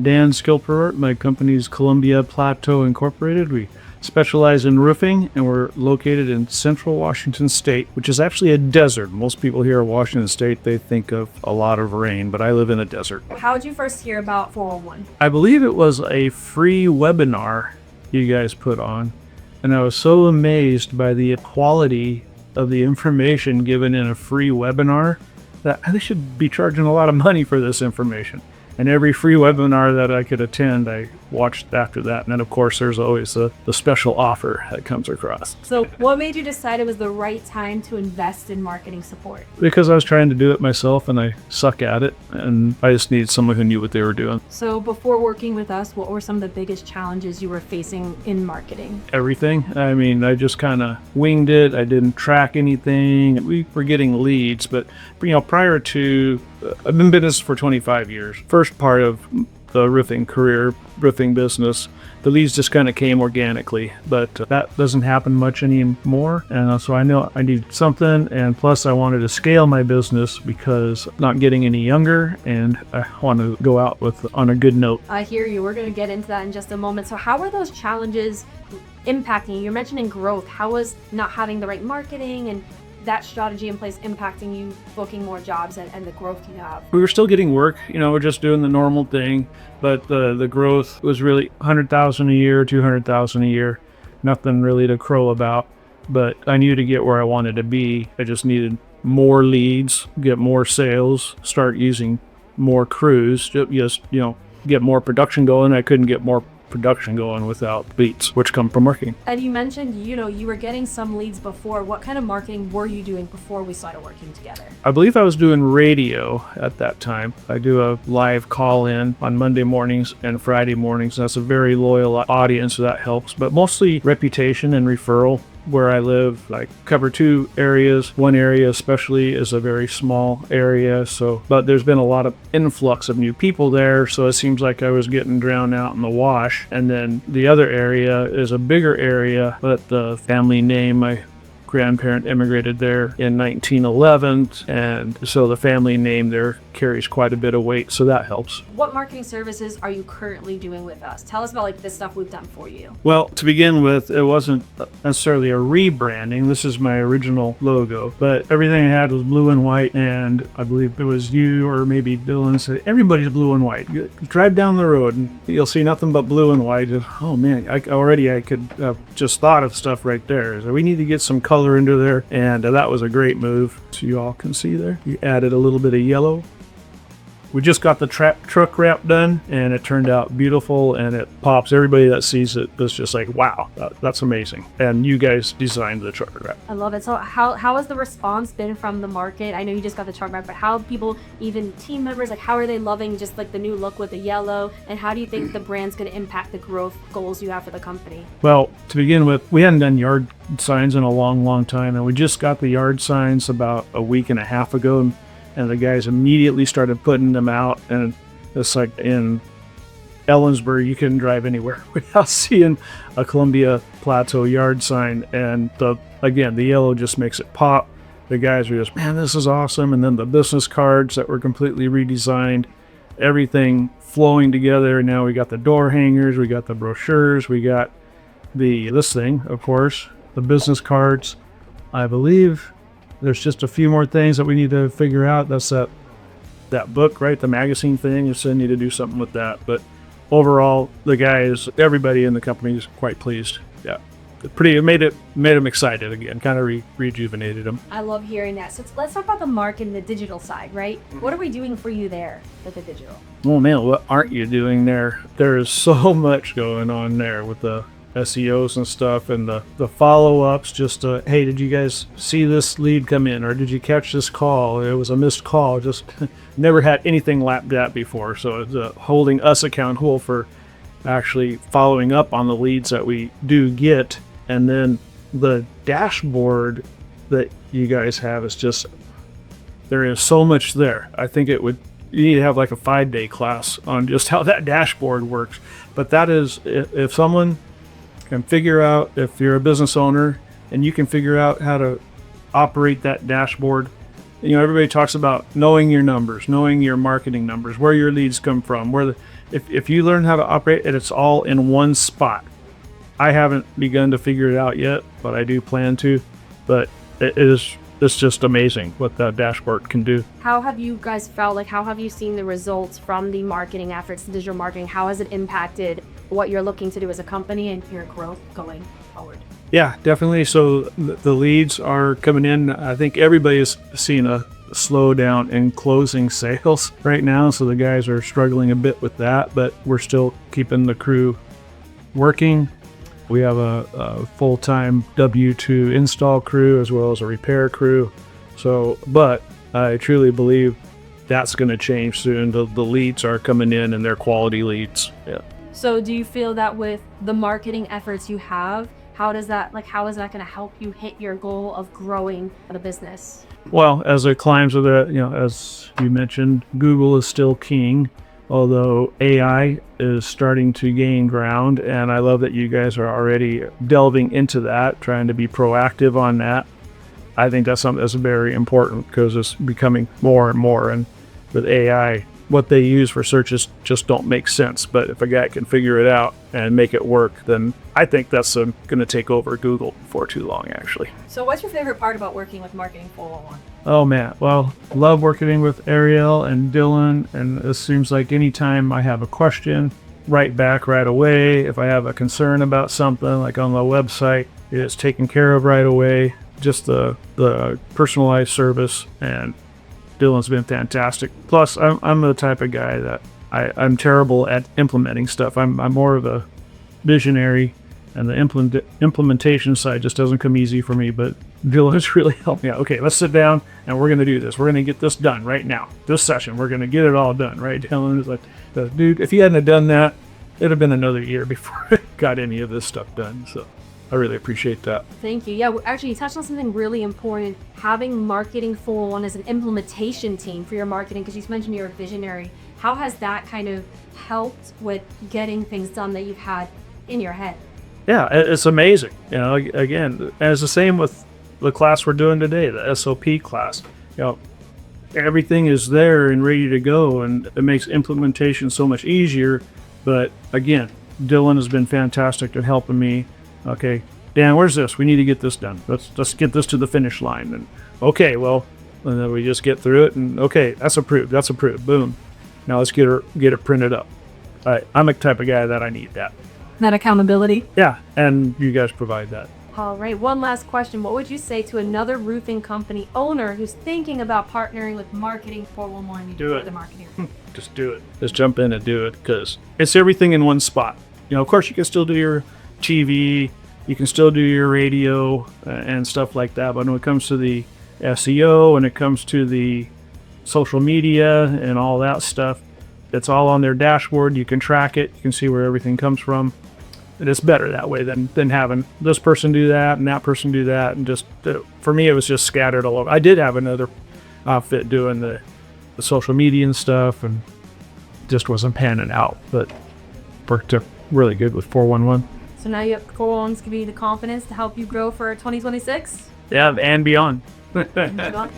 Dan SkillPort. My company is Columbia Plateau Incorporated. We specialize in roofing, and we're located in central Washington State, which is actually a desert. Most people here in Washington State, they think of a lot of rain, but I live in a desert. How did you first hear about 411? I believe it was a free webinar you guys put on, and I was so amazed by the quality of the information given in a free webinar that they should be charging a lot of money for this information. And every free webinar that I could attend, I watched after that. And then, of course, there's always the special offer that comes across. So what made you decide it was the right time to invest in marketing support? Because I was trying to do it myself, and I suck at it. And I just needed someone who knew what they were doing. So before working with us, what were some of the biggest challenges you were facing in marketing? Everything. I mean, I just kind of winged it. I didn't track anything. We were getting leads, but prior to, I've been in business for 25 years. First part of the roofing business, the leads just kind of came organically, but that doesn't happen much anymore. And so I know I need something, and plus I wanted to scale my business because I'm not getting any younger, and I want to go out on a good note. I hear you. We're going to get into that in just a moment. So how are those challenges impacting you? You're mentioning growth. How was not having the right marketing and that strategy in place impacting you booking more jobs and the growth you have? We were still getting work, we're just doing the normal thing, but the growth was really 100,000 a year, 200,000 a year, nothing really to crow about. But I knew to get where I wanted to be, I just needed more leads, get more sales, start using more crews, just get more production going. I couldn't get more production going without leads, which come from working. And you mentioned, you were getting some leads before. What kind of marketing were you doing before we started working together? I believe I was doing radio at that time. I do a live call-in on Monday mornings and Friday mornings. That's a very loyal audience, so that helps. But mostly reputation and referral. Where I live, I cover two areas. One area especially is a very small area, but there's been a lot of influx of new people there, so it seems like I was getting drowned out in the wash. And then the other area is a bigger area, but the family name, my grandparent immigrated there in 1911, and so the family name there carries quite a bit of weight, so that helps. What marketing services are you currently doing with us? Tell us about the stuff we've done for you. Well, to begin with, it wasn't necessarily a rebranding. This is my original logo, but everything I had was blue and white, and I believe it was you or maybe Dylan said, everybody's blue and white. You drive down the road and you'll see nothing but blue and white. And, oh man, I could just thought of stuff right there. So we need to get some color into there, and that was a great move. So you all can see there, you added a little bit of yellow. We just got the truck wrap done, and it turned out beautiful, and it pops. Everybody that sees it is just like, wow, that's amazing. And you guys designed the truck wrap. I love it. So how has the response been from the market? I know you just got the truck wrap, but how have people, even team members, how are they loving just the new look with the yellow? And how do you think the brand's going to impact the growth goals you have for the company? Well, to begin with, we hadn't done yard signs in a long, long time, and we just got the yard signs about a week and a half ago. And the guys immediately started putting them out, and it's like in Ellensburg, you couldn't drive anywhere without seeing a Columbia Plateau yard sign. And the yellow just makes it pop. The guys were just, man, this is awesome. And then the business cards that were completely redesigned, everything flowing together. Now we got the door hangers, we got the brochures, we got this thing, of course, the business cards. I believe there's just a few more things that we need to figure out. That's that book, right? The magazine thing. You still need to do something with that. But overall, everybody in the company is quite pleased. Yeah, it made them excited again. Kind of rejuvenated them. I love hearing that. So let's talk about the market and the digital side, right? What are we doing for you there with the digital? Oh man, what aren't you doing there? There is so much going on there with the SEOs and stuff, and the follow-ups, just hey, did you guys see this lead come in, or did you catch this call? It was a missed call. Just never had anything like that before, so it's holding us accountable for actually following up on the leads that we do get. And then the dashboard that you guys have is just, there is so much there. I think you need to have like a 5-day class on just how that dashboard works. But that is, if someone can figure out, if you're a business owner and you can figure out how to operate that dashboard. Everybody talks about knowing your numbers, knowing your marketing numbers, where your leads come from, if you learn how to operate and it's all in one spot. I haven't begun to figure it out yet, but I do plan to. But it's just amazing what that dashboard can do. How have you guys felt? Like, how have you seen the results from the marketing efforts, the digital marketing? How has it impacted what you're looking to do as a company and your growth going forward? Yeah, definitely. So the leads are coming in. I think everybody's seen a slowdown in closing sales right now. So the guys are struggling a bit with that, but we're still keeping the crew working. We have a full-time W-2 install crew as well as a repair crew. So, but I truly believe that's going to change soon. The leads are coming in and they're quality leads. Yeah. So do you feel that with the marketing efforts you have, how is that going to help you hit your goal of growing the business? Well, as it climbs with it, as you mentioned, Google is still king, although AI is starting to gain ground. And I love that you guys are already delving into that, trying to be proactive on that. I think that's something that's very important because it's becoming more and more. And with AI, what they use for searches just don't make sense. But if a guy can figure it out and make it work, then I think that's going to take over Google before too long, actually. So what's your favorite part about working with Marketing 411? Oh man, well, love working with Ariel and Dylan, and it seems like anytime I have a question, write back right away. If I have a concern about something like on the website, it's taken care of right away. Just the personalized service, and Dylan's been fantastic. Plus, I'm the type of guy that I'm terrible at implementing stuff. I'm more of a visionary, and the implementation side just doesn't come easy for me. But Dylan's really helped me out. Okay, let's sit down and we're going to do this. We're going to get this done right now. This session, we're going to get it all done, right? Dylan is like, dude, if you hadn't have done that, it'd have been another year before I got any of this stuff done. So I really appreciate that. Thank you. Yeah, actually, you touched on something really important. Having Marketing 411 as an implementation team for your marketing, because you mentioned you're a visionary. How has that kind of helped with getting things done that you've had in your head? Yeah, it's amazing. Again, and it's the same with the class we're doing today, the SOP class. Everything is there and ready to go, and it makes implementation so much easier. But again, Dylan has been fantastic at helping me. Okay, Dan, where's this? We need to get this done. Let's get this to the finish line. And okay, well, and then we just get through it. And okay, that's approved. That's approved. Boom. Now let's get it printed up. I'm the type of guy that I need that. That accountability. Yeah, and you guys provide that. All right, one last question. What would you say to another roofing company owner who's thinking about partnering with Marketing 411? Do it. The marketing. Just do it. Just jump in and do it, because it's everything in one spot. Of course, you can still do your TV, you can still do your radio and stuff like that. But when it comes to the SEO, when it comes to the social media and all that stuff, it's all on their dashboard. You can track it. You can see where everything comes from. And it's better that way than having this person do that and that person do that. And just, for me, it was just scattered all over. I did have another outfit doing the social media and stuff, and just wasn't panning out. But worked really good with 411. So now you have 411's give you the confidence to help you grow for 2026? Yeah, and beyond. And beyond.